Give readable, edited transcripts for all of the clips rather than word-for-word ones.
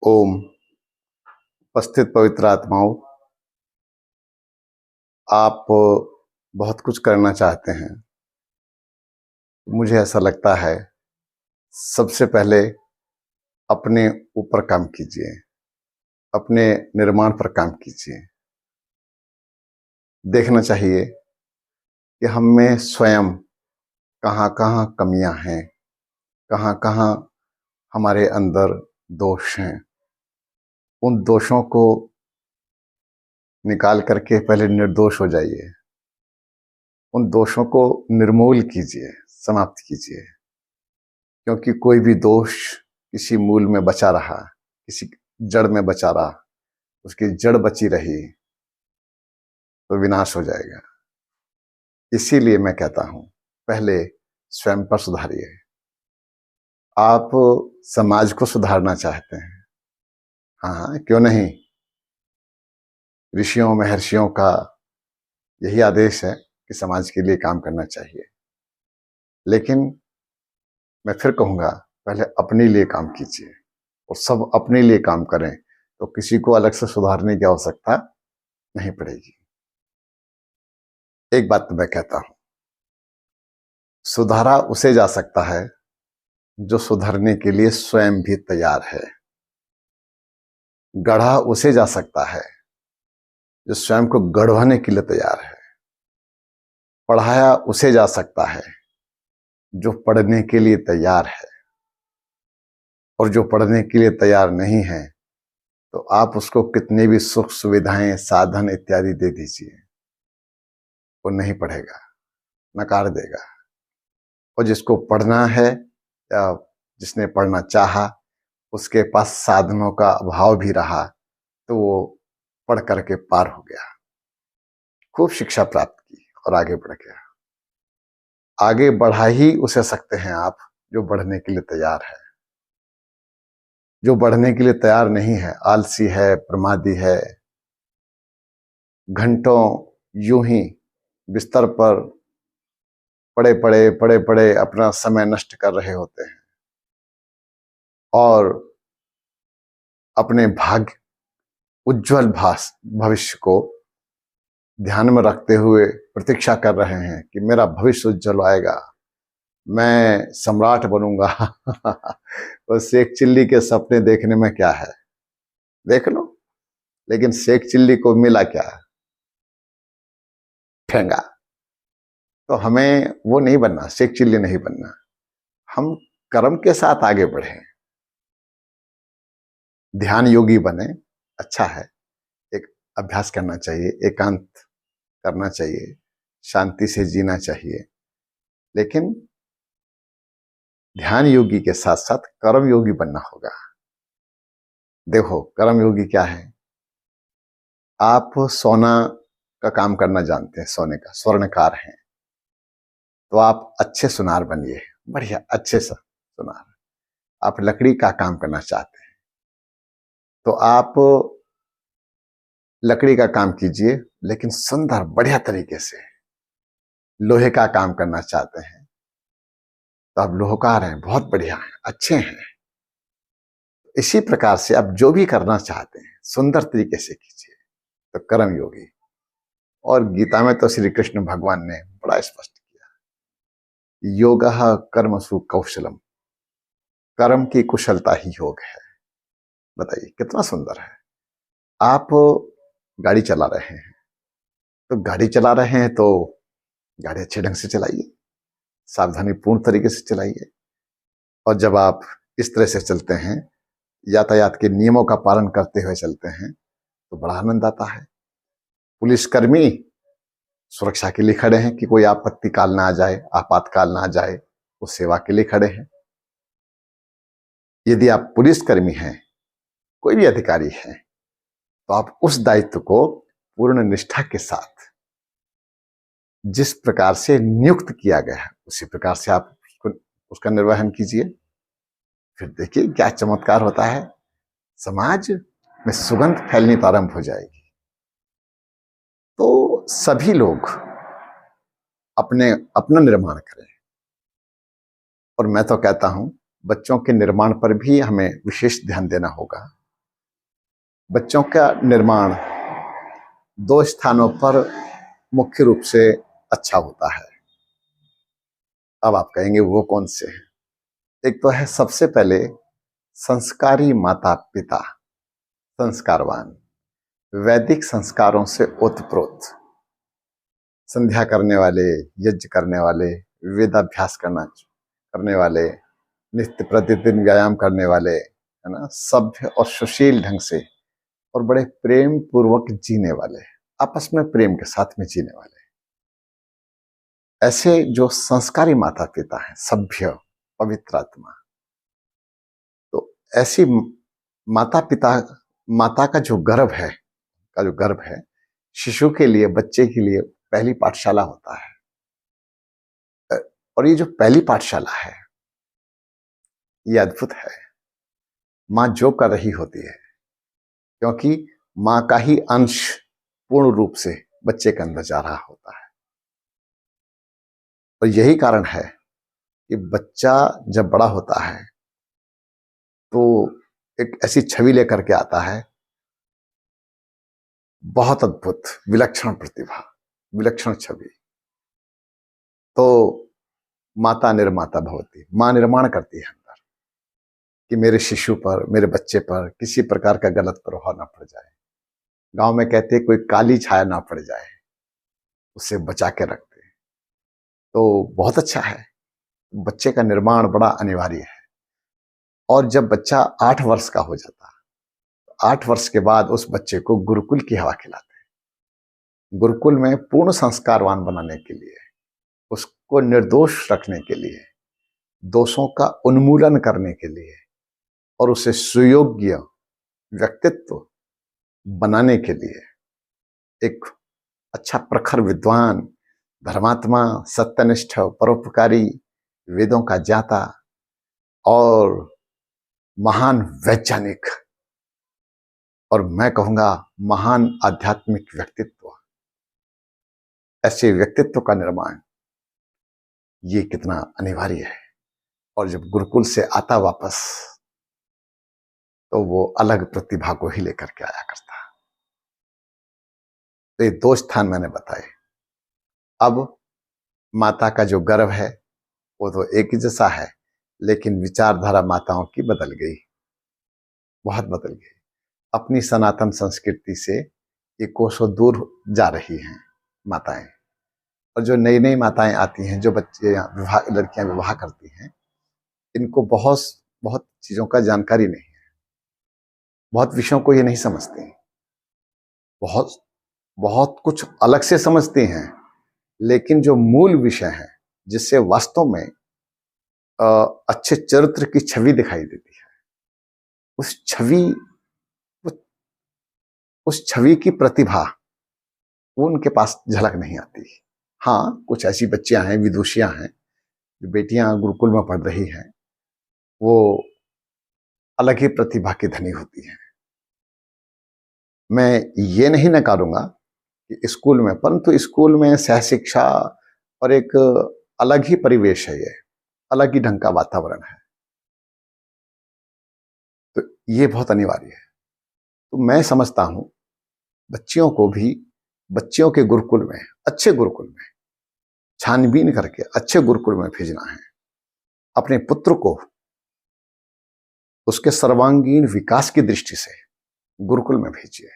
ओम। उपस्थित पवित्र आत्माओं, आप बहुत कुछ करना चाहते हैं। मुझे ऐसा लगता है सबसे पहले अपने ऊपर काम कीजिए, अपने निर्माण पर काम कीजिए। देखना चाहिए कि हम में स्वयं कहाँ कहाँ कमियां हैं, कहाँ कहाँ हमारे अंदर दोष हैं। उन दोषों को निकाल करके पहले निर्दोष हो जाइए। उन दोषों को निर्मूल कीजिए, समाप्त कीजिए। क्योंकि कोई भी दोष किसी मूल में बचा रहा, किसी जड़ में बचा रहा, उसकी जड़ बची रही तो विनाश हो जाएगा। इसीलिए मैं कहता हूं पहले स्वयं पर सुधारिए। आप समाज को सुधारना चाहते हैं, हाँ क्यों नहीं। ऋषियों महर्षियों का यही आदेश है कि समाज के लिए काम करना चाहिए। लेकिन मैं फिर कहूंगा पहले अपने लिए काम कीजिए, और सब अपने लिए काम करें तो किसी को अलग से सुधारने की आवश्यकता नहीं पड़ेगी। एक बात तो मैं कहता हूं, सुधारा उसे जा सकता है जो सुधरने के लिए स्वयं भी तैयार है। गढ़ा उसे जा सकता है जो स्वयं को गढ़वाने के लिए तैयार है। पढ़ाया उसे जा सकता है जो पढ़ने के लिए तैयार है। और जो पढ़ने के लिए तैयार नहीं है तो आप उसको कितनी भी सुख सुविधाएं, साधन इत्यादि दे दीजिए, वो नहीं पढ़ेगा, नकार देगा। और जिसको पढ़ना है या जिसने पढ़ना चाहा, उसके पास साधनों का अभाव भी रहा तो वो पढ़ करके पार हो गया, खूब शिक्षा प्राप्त की और आगे बढ़ गया। आगे बढ़ा ही उसे सकते हैं आप जो बढ़ने के लिए तैयार है। जो बढ़ने के लिए तैयार नहीं है, आलसी है, प्रमादी है, घंटों यूं ही बिस्तर पर पड़े पड़े अपना समय नष्ट कर रहे होते हैं और अपने भाग्य उज्जवल भविष्य को ध्यान में रखते हुए प्रतीक्षा कर रहे हैं कि मेरा भविष्य उज्जवल आएगा, मैं सम्राट बनूंगा। और शेख चिल्ली के सपने देखने में क्या है, देख लो। लेकिन शेख चिल्ली को मिला क्या? ठेंगा। तो हमें वो नहीं बनना, शेख चिल्ली नहीं बनना। हम कर्म के साथ आगे बढ़े, ध्यान योगी बने, अच्छा है। एक अभ्यास करना चाहिए, एकांत करना चाहिए, शांति से जीना चाहिए। लेकिन ध्यान योगी के साथ साथ कर्म योगी बनना होगा। देखो कर्म योगी क्या है, आप सोना का काम करना जानते हैं, सोने का स्वर्णकार हैं, तो आप अच्छे सुनार बनिए, बढ़िया अच्छे सा सुनार। आप लकड़ी का काम करना चाहते हैं तो आप लकड़ी का काम कीजिए, लेकिन सुंदर बढ़िया तरीके से। लोहे का काम करना चाहते हैं तो आप लोहकार हैं, बहुत बढ़िया हैं, अच्छे हैं। इसी प्रकार से आप जो भी करना चाहते हैं सुंदर तरीके से कीजिए, तो कर्म योगी। और गीता में तो श्री कृष्ण भगवान ने बड़ा स्पष्ट किया, योगः कर्मसु कौशलम, कर्म की कुशलता ही योग है। बताइए कितना सुंदर है। आप गाड़ी चला रहे हैं तो गाड़ी चला रहे हैं तो गाड़ी अच्छे ढंग से चलाइए, सावधानी पूर्ण तरीके से चलाइए। और जब आप इस तरह से चलते हैं, यातायात के नियमों का पालन करते हुए चलते हैं, तो बड़ा आनंद आता है। पुलिसकर्मी सुरक्षा के लिए खड़े हैं कि कोई आपत्ति काल ना आ जाए, आपातकाल ना आ जाए, वो सेवा के लिए खड़े हैं। यदि आप पुलिसकर्मी हैं, कोई भी अधिकारी हैं, तो आप उस दायित्व को पूर्ण निष्ठा के साथ जिस प्रकार से नियुक्त किया गया है उसी प्रकार से आप उसका निर्वहन कीजिए। फिर देखिए क्या चमत्कार होता है, समाज में सुगंध फैलनी प्रारंभ हो जाएगी। तो सभी लोग अपने अपना निर्माण करें। और मैं तो कहता हूं बच्चों के निर्माण पर भी हमें विशेष ध्यान देना होगा। बच्चों का निर्माण दो स्थानों पर मुख्य रूप से अच्छा होता है। अब आप कहेंगे वो कौन से हैं? एक तो है सबसे पहले संस्कारी माता पिता, संस्कारवान, वैदिक संस्कारों से ओतप्रोत, संध्या करने वाले, यज्ञ करने वाले, वेदाभ्यास करने वाले, नित्य प्रतिदिन व्यायाम करने वाले, है ना, सभ्य और सुशील ढंग से और बड़े प्रेम पूर्वक जीने वाले, आपस में प्रेम के साथ में जीने वाले, ऐसे जो संस्कारी माता पिता हैं, सभ्य, पवित्र आत्मा, तो ऐसी माता पिता, माता का जो गर्भ है, शिशु के लिए, बच्चे के लिए पहली पाठशाला होता है। और ये जो पहली पाठशाला है, ये अद्भुत है। माँ जो कर रही होती है, क्योंकि माँ का ही अंश पूर्ण रूप से बच्चे के अंदर जा रहा होता है। और यही कारण है कि बच्चा जब बड़ा होता है तो एक ऐसी छवि लेकर के आता है, बहुत अद्भुत, विलक्षण प्रतिभा, विलक्षण छवि। तो माता निर्माता भवती, माँ निर्माण करती है अंदर कि मेरे शिशु पर, मेरे बच्चे पर किसी प्रकार का गलत प्रभाव ना पड़ जाए। गांव में कहते हैं कोई काली छाया ना पड़ जाए, उसे बचा के रखते हैं। तो बहुत अच्छा है, बच्चे का निर्माण बड़ा अनिवार्य है। और जब बच्चा 8 वर्ष का हो जाता है, 8 वर्ष के बाद उस बच्चे को गुरुकुल की हवा खिलाते हैं। गुरुकुल में पूर्ण संस्कारवान बनाने के लिए, उसको निर्दोष रखने के लिए, दोषों का उन्मूलन करने के लिए और उसे सुयोग्य व्यक्तित्व बनाने के लिए, एक अच्छा प्रखर विद्वान, धर्मात्मा, सत्यनिष्ठ, परोपकारी, वेदों का ज्ञाता और महान वैज्ञानिक, और मैं कहूंगा महान आध्यात्मिक व्यक्तित्व, ऐसे व्यक्तित्व का निर्माण ये कितना अनिवार्य है। और जब गुरुकुल से आता वापस, तो वो अलग प्रतिभा को ही लेकर के आया करता। तो ये 2 स्थान मैंने बताए। अब माता का जो गर्भ है वो तो एक ही जैसा है, लेकिन विचारधारा माताओं की बदल गई, बहुत बदल गई। अपनी सनातन संस्कृति से ये कोसों दूर जा रही हैं माताएं। और जो नई नई माताएं आती हैं, जो बच्चे विवाह, लड़कियां विवाह करती हैं, इनको बहुत बहुत चीजों का जानकारी नहीं है, बहुत विषयों को ये नहीं समझती, बहुत बहुत कुछ अलग से समझती हैं, लेकिन जो मूल विषय है, जिससे वास्तव में अच्छे चरित्र की छवि दिखाई देती है, उस छवि उस छवि की प्रतिभा वो उनके पास झलक नहीं आती। हाँ, कुछ ऐसी बच्चियां हैं, विदुषियां हैं, जो बेटियां गुरुकुल में पढ़ रही हैं, वो अलग ही प्रतिभा की धनी होती हैं। मैं ये नहीं नकारूंगा कि स्कूल में, परंतु स्कूल में सह शिक्षा और एक अलग ही परिवेश है, ये अलग ही ढंग का वातावरण है, तो ये बहुत अनिवार्य है। तो मैं समझता हूं बच्चियों को भी, बच्चियों के गुरुकुल में, अच्छे गुरुकुल में छानबीन करके अच्छे गुरुकुल में भेजना है। अपने पुत्र को उसके सर्वांगीण विकास की दृष्टि से गुरुकुल में भेजिए।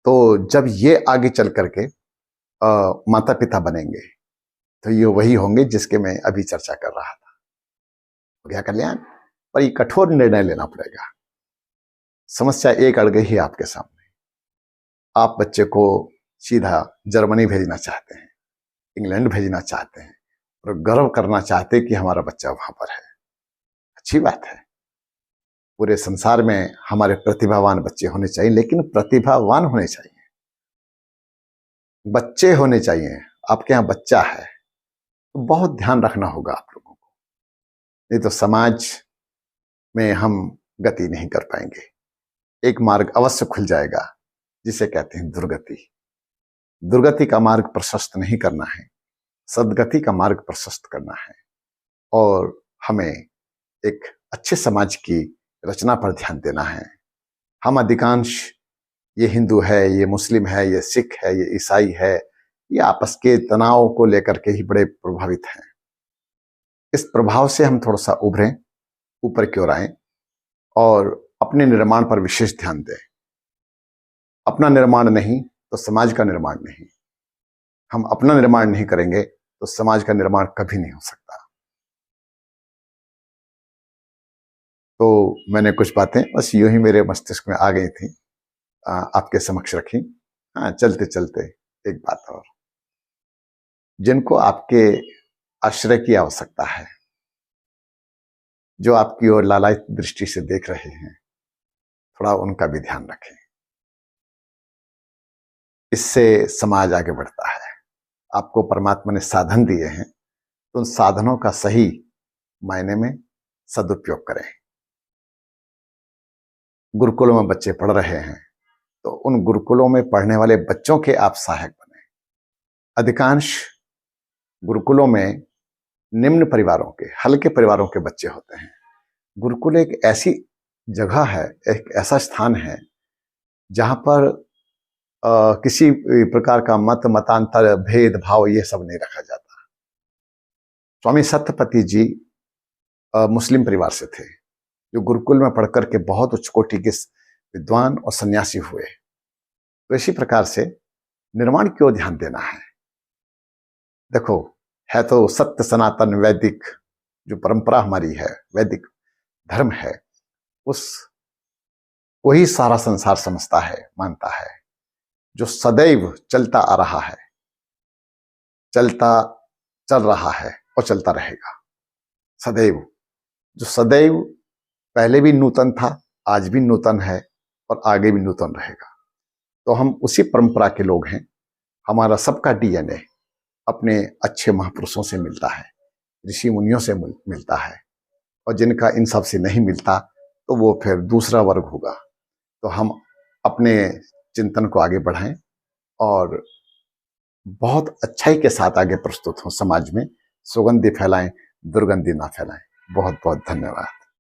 तो जब ये आगे चल करके माता पिता बनेंगे, तो ये वही होंगे जिसके मैं अभी चर्चा कर रहा था। हो गया कल्याण। पर ये कठोर निर्णय लेना पड़ेगा। समस्या एक अड़ गई है आपके सामने। आप बच्चे को सीधा जर्मनी भेजना चाहते हैं, इंग्लैंड भेजना चाहते हैं और गर्व करना चाहते हैं कि हमारा बच्चा वहां पर है। अच्छी बात है, पूरे संसार में हमारे प्रतिभावान बच्चे होने चाहिए, लेकिन प्रतिभावान होने चाहिए, बच्चे होने चाहिए। आपके यहाँ बच्चा है तो बहुत ध्यान रखना होगा आप लोगों को, नहीं तो समाज में हम गति नहीं कर पाएंगे। एक मार्ग अवश्य खुल जाएगा जिसे कहते हैं दुर्गति। दुर्गति का मार्ग प्रशस्त नहीं करना है, सदगति का मार्ग प्रशस्त करना है, और हमें एक अच्छे समाज की रचना पर ध्यान देना है। हम अधिकांश, ये हिंदू है, ये मुस्लिम है, ये सिख है, ये ईसाई है, ये आपस के तनाव को लेकर के ही बड़े प्रभावित हैं। इस प्रभाव से हम थोड़ा सा उभरें, ऊपर की ओर आए और अपने निर्माण पर विशेष ध्यान दें। अपना निर्माण नहीं तो समाज का निर्माण नहीं। हम अपना निर्माण नहीं करेंगे तो समाज का निर्माण कभी नहीं हो सकता। तो मैंने कुछ बातें बस यूं ही मेरे मस्तिष्क में आ गई थी, आपके समक्ष रखी। हाँ, चलते चलते एक बात और, जिनको आपके आश्रय की आवश्यकता है, जो आपकी ओर लालायित दृष्टि से देख रहे हैं, थोड़ा उनका भी ध्यान रखें। इससे समाज आगे बढ़ता है। आपको परमात्मा ने साधन दिए हैं तो उन साधनों का सही मायने में सदुपयोग करें। गुरुकुलों में बच्चे पढ़ रहे हैं तो उन गुरुकुलों में पढ़ने वाले बच्चों के आप सहायक बने। अधिकांश गुरुकुलों में निम्न परिवारों के, हल्के परिवारों के बच्चे होते हैं। गुरुकुल एक ऐसी जगह है, एक ऐसा स्थान है जहां पर किसी प्रकार का मतांतर, भेदभाव ये सब नहीं रखा जाता। स्वामी सत्यपति जी मुस्लिम परिवार से थे, जो गुरुकुल में पढ़कर के बहुत उच्च कोटि के विद्वान और सन्यासी हुए। तो इसी प्रकार से निर्माण की ओर ध्यान देना है। देखो, है तो सत्य सनातन वैदिक जो परंपरा हमारी है, वैदिक धर्म है, उस को ही सारा संसार समझता है, मानता है, जो सदैव चलता आ रहा है, चल रहा है और चलता रहेगा सदैव। जो सदैव पहले भी नूतन था, आज भी नूतन है और आगे भी नूतन रहेगा। तो हम उसी परंपरा के लोग हैं। हमारा सबका डीएनए अपने अच्छे महापुरुषों से मिलता है, ऋषि मुनियों से मिलता है, और जिनका इन सब से नहीं मिलता तो वो फिर दूसरा वर्ग होगा। तो हम अपने चिंतन को आगे बढ़ाएं और बहुत अच्छाई के साथ आगे प्रस्तुत हों, समाज में सुगंधि फैलाएं, दुर्गंधि ना फैलाएं। बहुत बहुत धन्यवाद।